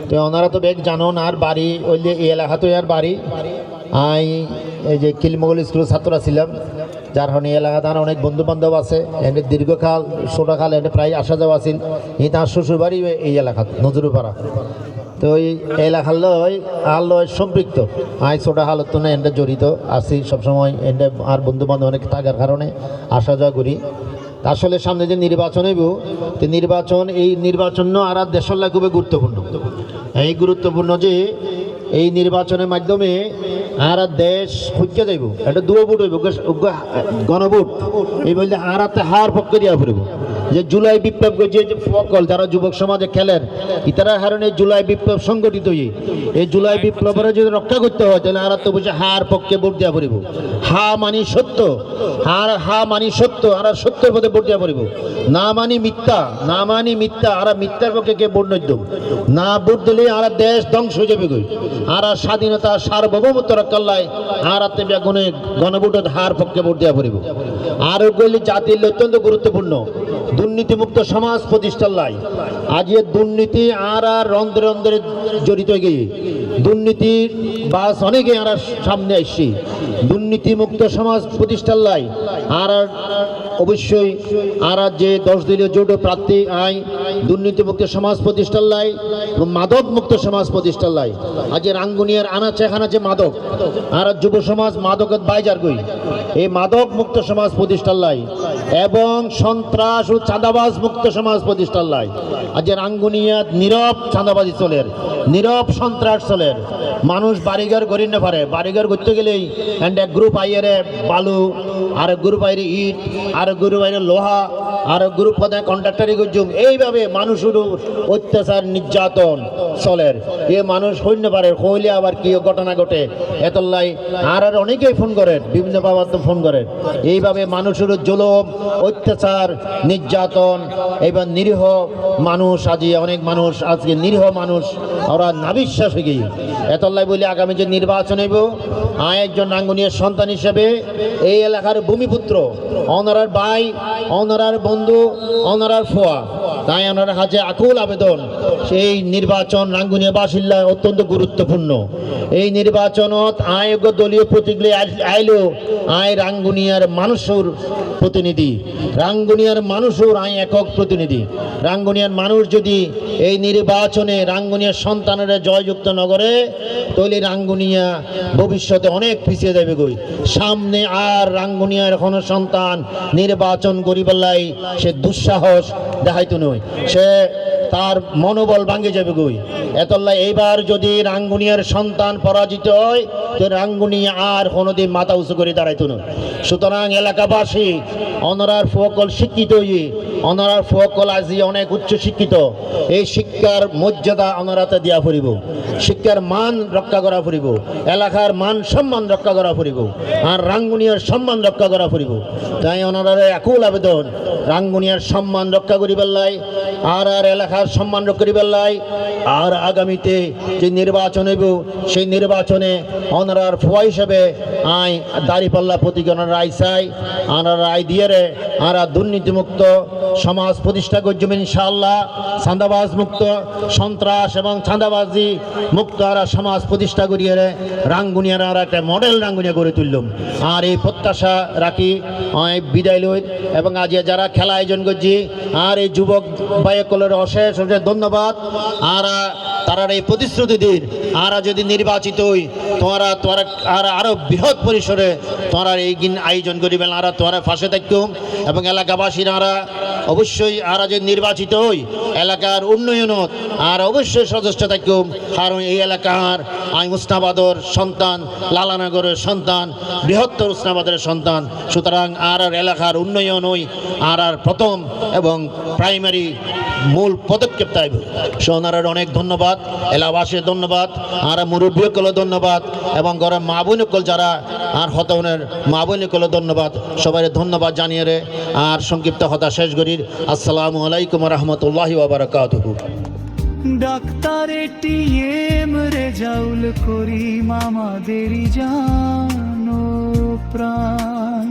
তো ওনারা তো বেগ জানুন আর বাড়ি ওই যে এই এলাকা তো আর বাড়ি এই যে কিলমগল স্কুলের ছাত্ররা ছিলাম, যার কারণে এলাকা তার অনেক বন্ধু বান্ধব আছে। এনে দীর্ঘকাল ছোটকাল এনে প্রায় আসা যাওয়া আছিল। তার শ্বশুরবাড়ি এই এলাকা নজরুপাড়া। তো এই এলাকার লয় সম্পৃক্ত ছোটো হালত তো না এনটা জড়িত আছি সবসময়। এনটা আর বন্ধু বান্ধব অনেক থাকার কারণে আসা যাওয়া করি। আসলে সামনে যে নির্বাচন হইব, তো এই নির্বাচন আর দেশের লাগে খুবই গুরুত্বপূর্ণ। এই গুরুত্বপূর্ণ যে এই নির্বাচনের মাধ্যমে আর দেশ খুঁজতে যাইব, এটা দুয়ো ভোট হইব, গণভোট। এই বলতে আর হার পক্ষে দিয়া পড়ব। যে জুলাই বিপ্লব যে সকল যারা যুবক সমাজে খেলেন, ইতার কারণে জুলাই বিপ্লব সংগঠিত হয়ে এই জুলাই বিপ্লবের যদি রক্ষা করতে হয়, তাহলে আর তো বুঝে হার পক্ষে ভোট দিয়া পড়ব। হা মানি সত্য, হা মানি সত্য, আর সত্যের পথে ভোট দিয়া পড়ব। না মানি মিথ্যা, আর মিথ্যার পক্ষে কে ভোট নইত না। ভোট দিলে আর দেশ ধ্বংস হয়ে যাবে গই। আর স্বাধীনতা সার্বভৌমত্ব রক্ষার লাই আর বেগুনে গণভোটের হার পক্ষে ভোট দেওয়া পড়ব। আর ওগুলি জাতির অত্যন্ত গুরুত্বপূর্ণ। দুর্নীতিমুক্ত সমাজ প্রতিষ্ঠার লাই আজ দুর্নীতি আর রন্ধ্রে রন্ধ্রে জড়িত হয়ে গিয়ে দুর্নীতির বাস অনেকে আর সামনে আসছি। দুর্নীতিমুক্ত সমাজ প্রতিষ্ঠার লাই আর অবশ্যই আর যে 10 দলীয় জোট প্রার্থী দুর্নীতিমুক্ত সমাজ প্রতিষ্ঠার লাই, মাদক মুক্ত সমাজ প্রতিষ্ঠার লাই। আজ রাঙ্গুনিয়ার আনাচে খানাচে মাদক আর যুব সমাজ মাদকের বাইজার গই এই মাদক মুক্ত সমাজ প্রতিষ্ঠার লাই এবং সন্ত্রাস ও চাঁদাবাজ মুক্ত সমাজ প্রতিষ্ঠার লাই। আজ রাঙ্গুনিয়াত নীরব চাঁদাবাজি চলের, নীরব সন্ত্রাস চলের। মানুষ বাড়িঘর গড়ি না পারে, বাড়িঘর করতে গেলেই এক গ্রুপ আইয়ারে বালু, আর গ্রুপ আইরে ইট, আর গ্রুপ আইরে লোহা, আর গ্রুপ পদে কন্ট্রাক্টারি করছুম। এইভাবে মানুষের অত্যাচার নির্যাতন চলের। এ মানুষ হইন পারে, হইলে আবার কি ঘটনা ঘটে এতলাই আর অনেকেই ফোন করেন, বিভিন্ন বাবার তো ফোন করেন। এইভাবে মানুষের জুলুম, অত্যাচার, নির্যাতন, এবার নিরীহ মানুষ অনেক মানুষ আজকে নিরীহ মানুষ ওরা নাবিশ্বাস হয়ে গিয়ে এতলাই বলে আগামী যে নির্বাচন হইব, একজন রাঙ্গুনিয়ার সন্তান হিসেবে এই এলাকার ভূমিপুত্র, অনারার ভাই, অনারার বন্ধু, অনারার ফোয়া, তাই ওনার কাছে আকুল আবেদন, সেই নির্বাচন রাঙ্গুনিয়া বাসিল্লা অত্যন্ত গুরুত্বপূর্ণ। এই নির্বাচনত আয়োগ্য দলীয় প্রতীকগুলি আইলো রাঙ্গুনিয়ার মানুষের প্রতিনিধি, রাঙ্গুনিয়ার মানুষের একক প্রতিনিধি। রাঙ্গুনিয়ার মানুষ যদি এই নির্বাচনে রাঙ্গুনিয়ার সন্তানেরা জয়যুক্ত নগরে, তাহলে রাঙ্গুনিয়া ভবিষ্যতে অনেক পিছিয়ে যাবে গই। সামনে আর রাঙ্গুনিয়ার কোনো সন্তান নির্বাচন করিবেলাই সে দুঃসাহস দেখাইতো নয়, সে তার মনোবল ভাঙে যাবে গই। এতলাই এইবার যদি রাঙ্গুনিয়ার সন্তান পরাজিত হয়, তো রাঙ্গুনিয়া আর কোনোদিন মাথা উঁচু করে দাঁড়াইতো না। সুতরাং এলাকাবাসী অনারার ফকল শিক্ষিত হয়ে, অনারার ফকল আজি অনেক উচ্চ শিক্ষিত, এই শিক্ষার মর্যাদা অনারাতে দিয়া ফুরিব, শিক্ষার মান রক্ষা করা ফুরিব, এলাকার মান সম্মান রক্ষা করা ফুরিব, আর রাঙ্গুনিয়ার সম্মান রক্ষা করা ফুরিব। তাই ওনারা একুল আবেদন, রাঙ্গুনিয়ার সম্মান রক্ষা করিবার লাই আর এলাকার সম্মান রক্ষা করিবার লাই। আর আগামীতে যে নির্বাচন হইব, সেই নির্বাচনে ওনারার ফোয়া হিসেবে দাঁড়িপাল্লা প্রতীক রায় চাই, আনার রায় দিয়ে রে আর দুর্নীতিমুক্ত সমাজ প্রতিষ্ঠা করছেন ইনশাআল্লাহ। চাঁদাবাজ মুক্ত, সন্ত্রাস এবং চাঁদাবাজি মুক্ত আর সমাজ প্রতিষ্ঠা করিয়ে রাঙ্গুনিয়ার আর একটা মডেল রাঙ্গুনিয়া গড়ে তুললাম। আর এই প্রত্যাশা রাখি বিদায় লই। এবং আজ যারা খেলা আয়োজন করছি আর এই যুবক ভাইকলের অশেষ অশেষ ধন্যবাদ। আর তারা এই প্রতিশ্রুতি দিন, আর যদি নির্বাচিত হই তোমরা আর আরো বৃহৎ পরিসরে তোমরা এই আয়োজন করিবেন, আর তোমরা ফাঁসে থাকুম। এবং এলাকাবাসীরা অবশ্যই আর যদি নির্বাচিত হই এলাকার উন্নয়নত আর অবশ্যই সদস্য থাকুম, কারণ এই এলাকার উসনাবাদর সন্তান, লালানগরের সন্তান, বৃহত্তর উসনাবাদের সন্তান। সুতরাং আর এলাকার উন্নয়ন হই আর প্রথম এবং প্রাইমারি মূল পদক্ষেপ তাইব। সোনারের অনেক ধন্যবাদ, এলাকাবাসীর ধন্যবাদ, আর মুরব্বীকল ধন্যবাদ, এবং ঘরের মা বোনকল যারা আর হতনের মা বোনকল ধন্যবাদ। সবাই ধন্যবাদ জানিয়ে রে আর সংক্ষিপ্ত হতা শেষ করির। আসসালামু আলাইকুম রহমতুল্লাহি ওয়া বারাকাতুহু। ডাক্তার এটিএম রেজাউল করিম আমাদেরই জানো প্রাণ।